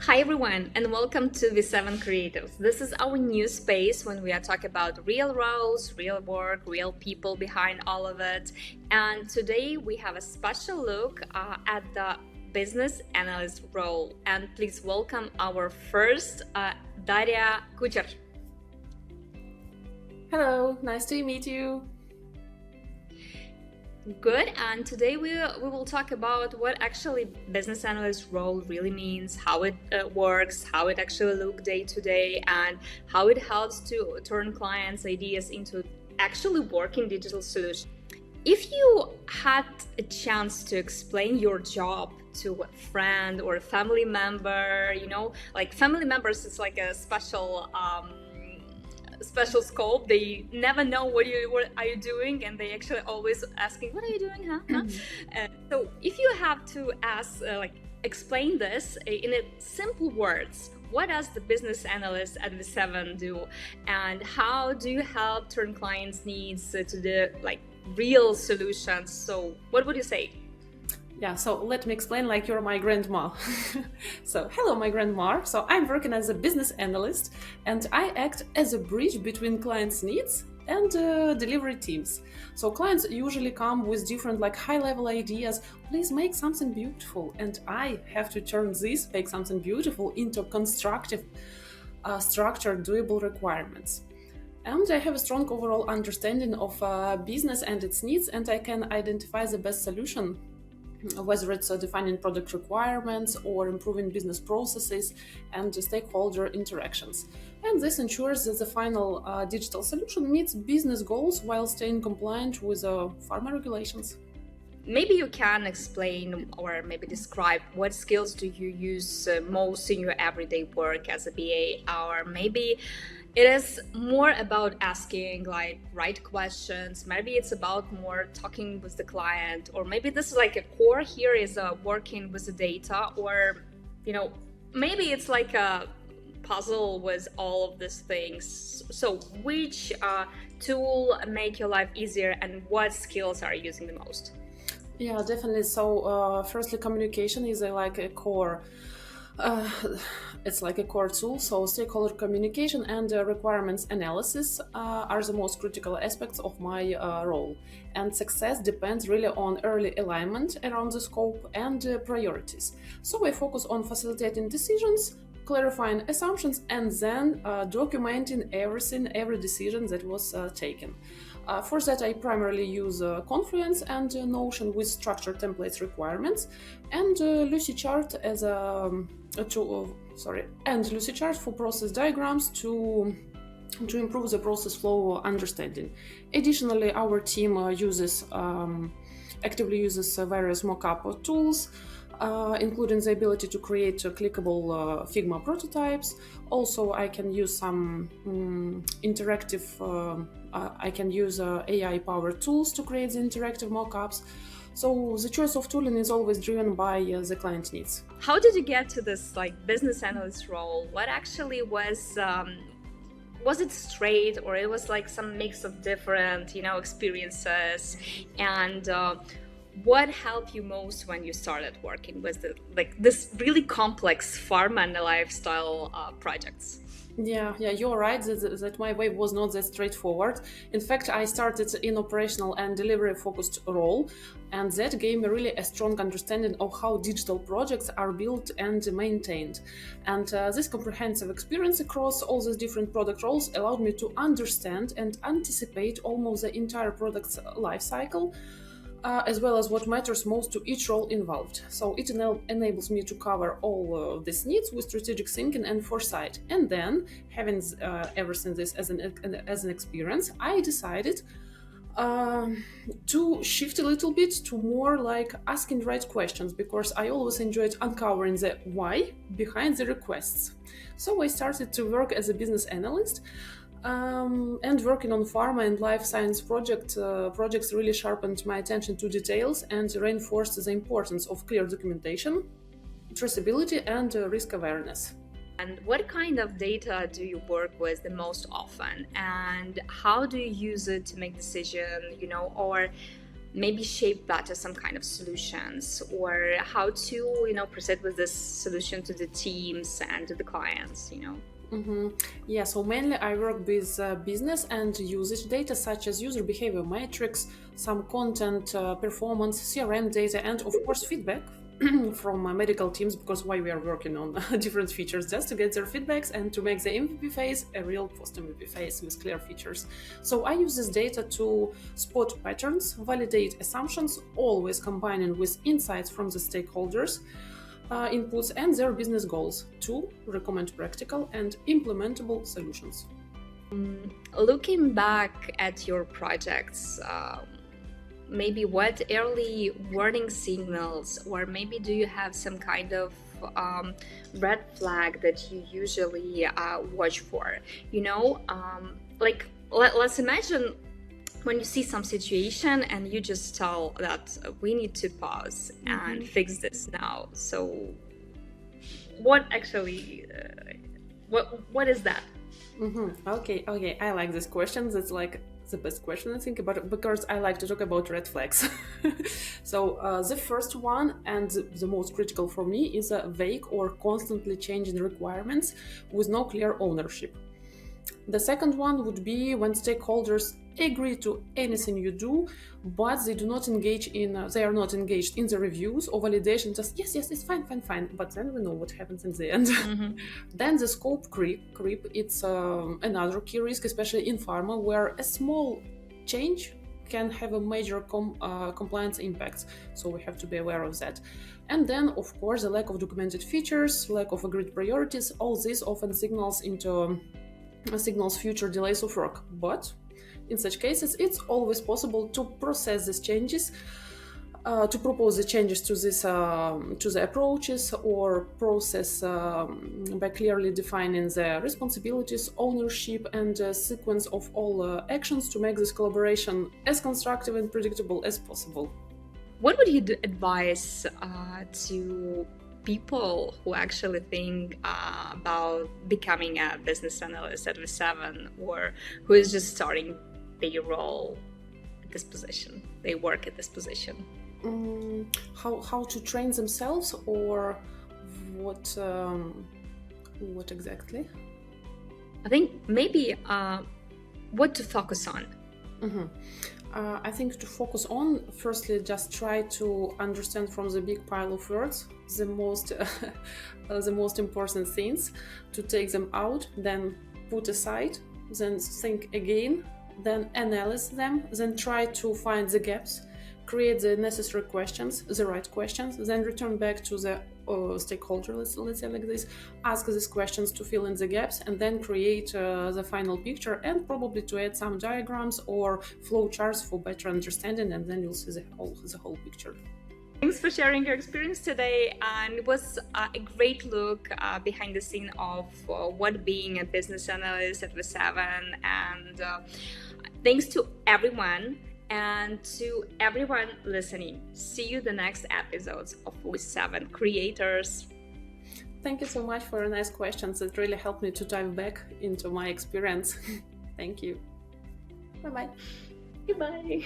Hi everyone, and welcome to Viseven Creators. This is our new space when we are talking about real roles, real work, real people behind all of it. And today we have a special look at the business analyst role. And please welcome our first Dariia Kucher. Hello, nice to meet you. Good, and today we will talk about what actually business analyst role really means, how it works, how it actually look day to day, and how it helps to turn clients' ideas into actually working digital solutions. If you had a chance to explain your job to a friend or a family member, like family members is like a special scope. They never know what are you doing, and they actually always asking, what are you doing, huh? So if you have to ask explain this in simple words, what does the business analyst at Viseven do, and how do you help turn clients' needs to the real solutions? So what would you say? Yeah, so let me explain like you're my grandma. So, hello, my grandma. So, I'm working as a business analyst and I act as a bridge between clients' needs and delivery teams. So, clients usually come with different, high level ideas. Please make something beautiful. And I have to turn this, make something beautiful, into constructive, structured, doable requirements. And I have a strong overall understanding of business and its needs, and I can identify the best solution, whether it's defining product requirements or improving business processes and stakeholder interactions. And this ensures that the final digital solution meets business goals while staying compliant with pharma regulations. Maybe you can explain or maybe describe what skills do you use most in your everyday work as a BA, or maybe it is more about asking right questions. Maybe it's about more talking with the client, or maybe this is like a core here is working with the data, or maybe it's like a puzzle with all of these things. So which tool make your life easier, and what skills are you using the most? Yeah, definitely. So, firstly, communication is a core. Uh, it's like a core tool. So, stakeholder communication and requirements analysis are the most critical aspects of my role. And success depends really on early alignment around the scope and priorities. So, I focus on facilitating decisions, clarifying assumptions, and then documenting every decision that was taken. For that, I primarily use Confluence and Notion with structured templates requirements, and Lucidchart as a tool. And Lucidchart for process diagrams to improve the process flow understanding. Additionally, our team actively uses various mockup tools, including the ability to create clickable Figma prototypes. Also, I can use some interactive, I can use AI-powered tools to create the interactive mockups. So the choice of tooling is always driven by the client needs. How did you get to this business analyst role? What actually was it straight, or it was like some mix of different experiences, and what helped you most when you started working with this really complex pharma and lifestyle projects? Yeah, you're right that my way was not that straightforward. In fact, I started in operational and delivery focused role, and that gave me really a strong understanding of how digital projects are built and maintained. And this comprehensive experience across all these different product roles allowed me to understand and anticipate almost the entire product's life cycle, as well as what matters most to each role involved. So it enables me to cover all these needs with strategic thinking and foresight. And then, having everything this as an experience, I decided to shift a little bit to more like asking the right questions, because I always enjoyed uncovering the why behind the requests. So I started to work as a business analyst. And working on pharma and life science projects really sharpened my attention to details and reinforced the importance of clear documentation, traceability, and risk awareness. And what kind of data do you work with the most often, and how do you use it to make decision, or maybe shape that to some kind of solutions, or how to, proceed with this solution to the teams and to the clients, Yeah, so mainly I work with business and usage data such as user behavior metrics, some content, performance, CRM data, and of course feedback from medical teams, because why we are working on different features, just to get their feedbacks and to make the MVP phase a real post MVP phase with clear features. So I use this data to spot patterns, validate assumptions, always combining with insights from the stakeholders, inputs and their business goals to recommend practical and implementable solutions. Looking back at your projects, maybe what early warning signals, or maybe do you have some kind of red flag that you usually watch for? Let's imagine when you see some situation and you just tell that we need to pause and fix this now. So what actually, what is that? Okay, I like this question. That's like the best question I think about, because I like to talk about red flags. So the first one and the most critical for me is a vague or constantly changing requirements with no clear ownership. The second one would be when stakeholders agree to anything you do, but they are not engaged in the reviews or validation, just yes, it's fine, but then we know what happens in the end. Then the scope creep, it's another key risk, especially in pharma, where a small change can have a major compliance impact, so we have to be aware of that. And then of course the lack of documented features, lack of agreed priorities, all this often signals future delays of work. But in such cases, it's always possible to process these changes, to propose the changes to the approaches, or process by clearly defining the responsibilities, ownership, and sequence of all actions to make this collaboration as constructive and predictable as possible. What would you advise to people who actually think about becoming a business analyst at Viseven, or who is just starting their role at this position, they work at this position? How to train themselves, or what exactly? I think maybe what to focus on. I think to focus on, firstly, just try to understand from the big pile of words the most important things, to take them out, then put aside, then think again, then analyze them, then try to find the gaps, create the necessary questions, the right questions, then return back to the stakeholder, let's say like this, ask these questions to fill in the gaps, and then create the final picture, and probably to add some diagrams or flow charts for better understanding, and then you'll see the whole picture. Thanks for sharing your experience today, and it was a great look behind the scene of what being a business analyst at Viseven, and thanks to everyone. And to everyone listening, see you the next episodes of Viseven Creators. Thank you so much for your nice questions. It really helped me to dive back into my experience. Thank you. Bye-bye. Goodbye.